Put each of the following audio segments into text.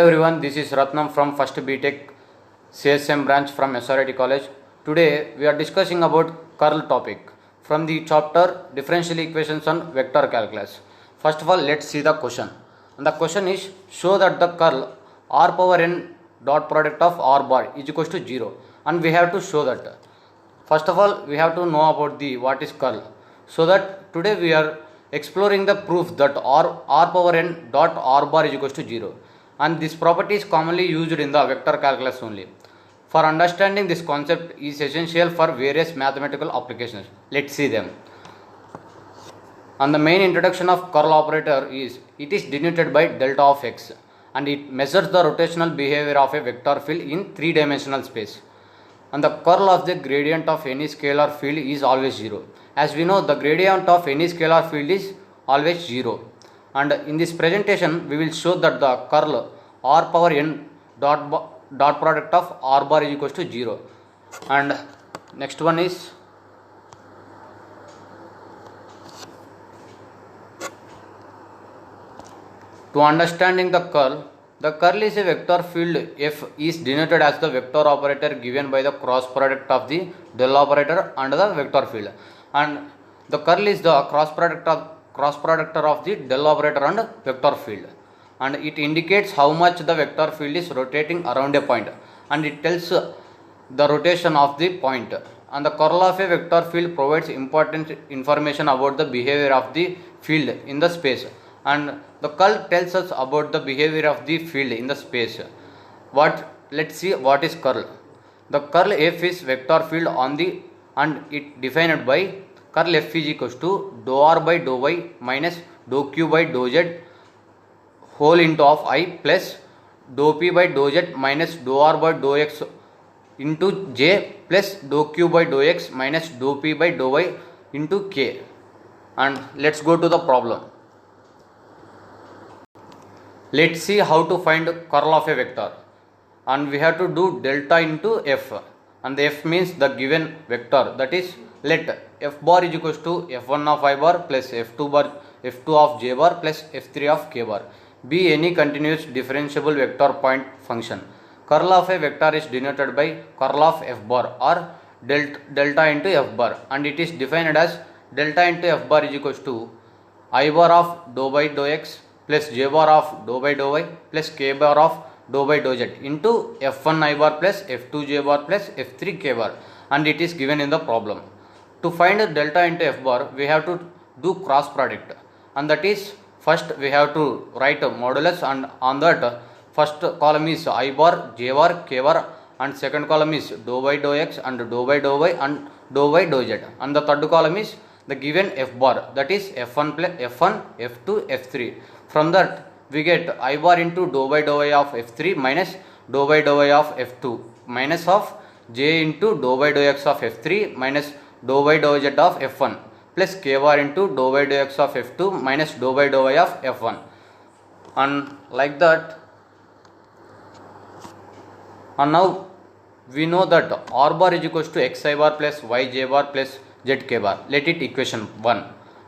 Hello everyone, this is Ratnam from First B.Tech CSM branch from SRIT College. Today we are discussing about curl topic from the chapter Differential Equations on Vector Calculus. First of all, let's see the question. And the question is, show that the curl r power n dot product of r bar is equals to 0, and we have to show that. First of all, we have to know about the what is curl. So that today we are exploring the proof that r power n dot r bar is equals to 0, and this property is commonly used in the vector calculus only. For understanding this concept is essential for various mathematical applications. Let's see them. And the main introduction of curl operator is it is denoted by delta of x, and it measures the rotational behavior of a vector field in three-dimensional space. And the curl of the gradient of any scalar field is always 0. As we know, the gradient of any scalar field is always 0. And in this presentation, we will show that the curl r power n dot product of r bar is equals to 0. And next one is to understanding the curl. The curl is a vector field f is denoted as the vector operator given by the cross product of the del operator and the vector field, and the curl is the cross product of the del operator and vector field, and it indicates how much the vector field is rotating around a point, and it tells the rotation of the point. And the curl of a vector field provides important information about the behavior of the field in the space, and the curl tells us about the behavior of the field in the space. Let's see what is curl. The curl f is vector field on the, and it defined by curl f is equals to dou r by dou y minus dou q by dou z whole into of I plus dou p by dou z minus dou r by dou x into j plus dou q by dou x minus dou p by dou y into k. And let's go to the problem. Let's see how to find curl of a vector, and we have to do delta into f, and the f means the given vector, that is let f bar is equals to f1 of I bar plus f2 of j bar plus f3 of k bar be any continuous differentiable vector point function. Curl of a vector is denoted by curl of f bar or delta into f bar, and it is defined as delta into f bar is equals to I bar of dou by dou x plus j bar of dou by dou y plus k bar of dou by dou z into f1 I bar plus f2 j bar plus f3 k bar, and it is given in the problem. To find delta into f bar, we have to do cross product, and that is first we have to write a modulus, and on that first column is I bar, j bar, k bar, and second column is dou by dou x and dou by dou y and dou by dou z, and the third column is the given f bar, that is f1 plus f1, f2, f3. From that we get I bar into dou by dou y of f3 minus dou by dou y of f2 minus of j into dou by dou x of f3 minus dou by dou z of f1 plus k bar into dou by dou x of f2 minus dou by dou y of f1, and like that. And now we know that r bar is equals to x I bar plus y j bar plus z k bar. Let it equation 1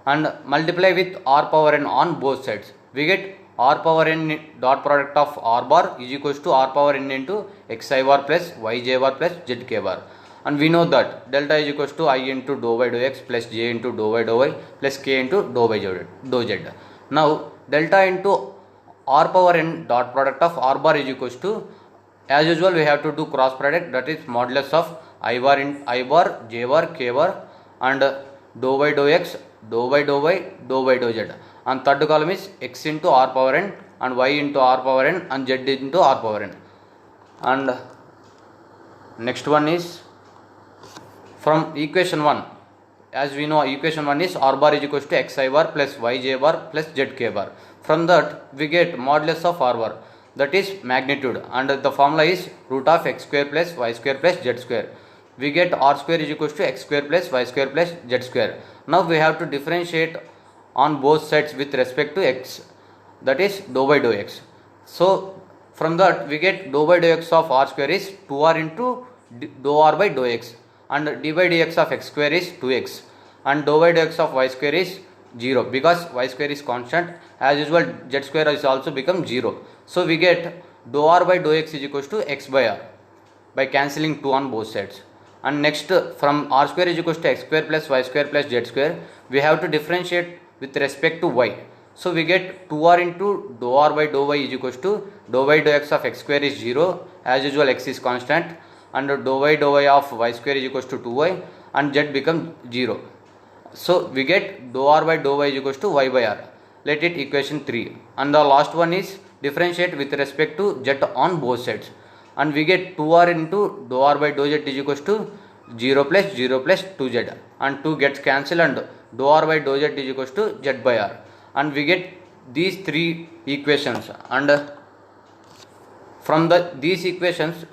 and multiply with r power n on both sides. We get r power n dot product of r bar is equals to r power n into x I bar plus y j bar plus z k bar, and we know that delta is equals to I into dou by dou x plus j into dou by dou y plus k into dou by dou z. Now delta into r power n dot product of r bar is equals to, as usual we have to do cross product, that is modulus of I bar, j bar, k bar, and dou by dou x, dou by dou y, dou by dou z, and third column is x into r power n and y into r power n and z into r power n. And next one is from equation 1. As we know, equation 1 is r bar is equals to x I bar plus y j bar plus z k bar. From that we get modulus of r bar, that is magnitude, and the formula is root of x square plus y square plus z square. We get r square is equals to x square plus y square plus z square. Now we have to differentiate on both sides with respect to x, that is dou by dou x. So from that we get dou by dou x of r square is 2r into dou r by dou x, and d by dx of x square is 2x, and dou by dx of y square is 0 because y square is constant. As usual, z square is also become 0. So we get dou r by dou x is equals to x by r by cancelling 2 on both sides. And next, from r square is equals to x square plus y square plus z square, we have to differentiate with respect to y. So we get 2r into dou r by dou y is equals to dou y dou x of x square is 0, as usual x is constant, and dou y of y square is equals to 2y, and z becomes 0. So we get dou r by dou y is equals to y by r. Let it equation 3. And the last one is differentiate with respect to z on both sides, and we get 2r into dou r by dou z is equals to 0 plus 2z, and 2 gets cancelled, and dou r by dou z is equals to z by r, and we get these three equations. And from these equations,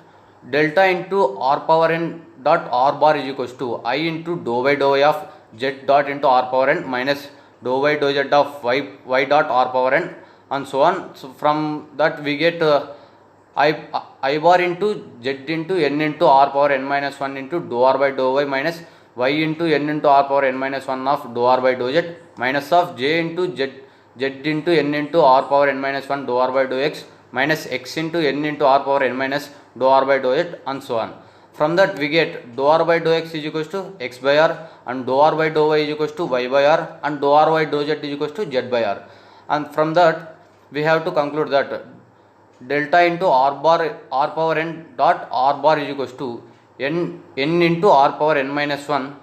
delta into r power n dot r bar is equals to I into dou y of z dot into r power n minus dou z of y dot r power n, and so on. So from that we get I bar into z into n into r power n minus 1 into dou r by dou y minus y into n into r power n minus 1 of dou r by dou z minus of j into z into n into r power n minus 1 dou r by dou x minus x into n into r power n minus dou r by dou z, and so on. From that we get dou r by dou x is equals to x by r, and dou r by dou y is equals to y by r, and dou r by dou z is equals to z by r. And from that we have to conclude that delta into r power n dot r bar is equals to n into r power n minus 1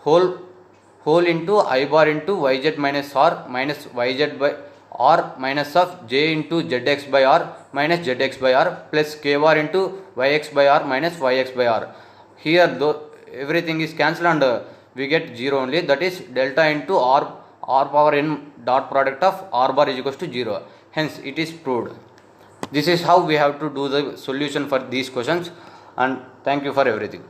whole into I bar into yz minus r minus yz by r minus of j into zx by r minus zx by r plus k bar into yx by r minus yx by r. Here though everything is cancelled, and we get 0 only, that is delta into r power n dot product of r bar is equals to 0. Hence it is proved. This is how we have to do the solution for these questions, and thank you for everything.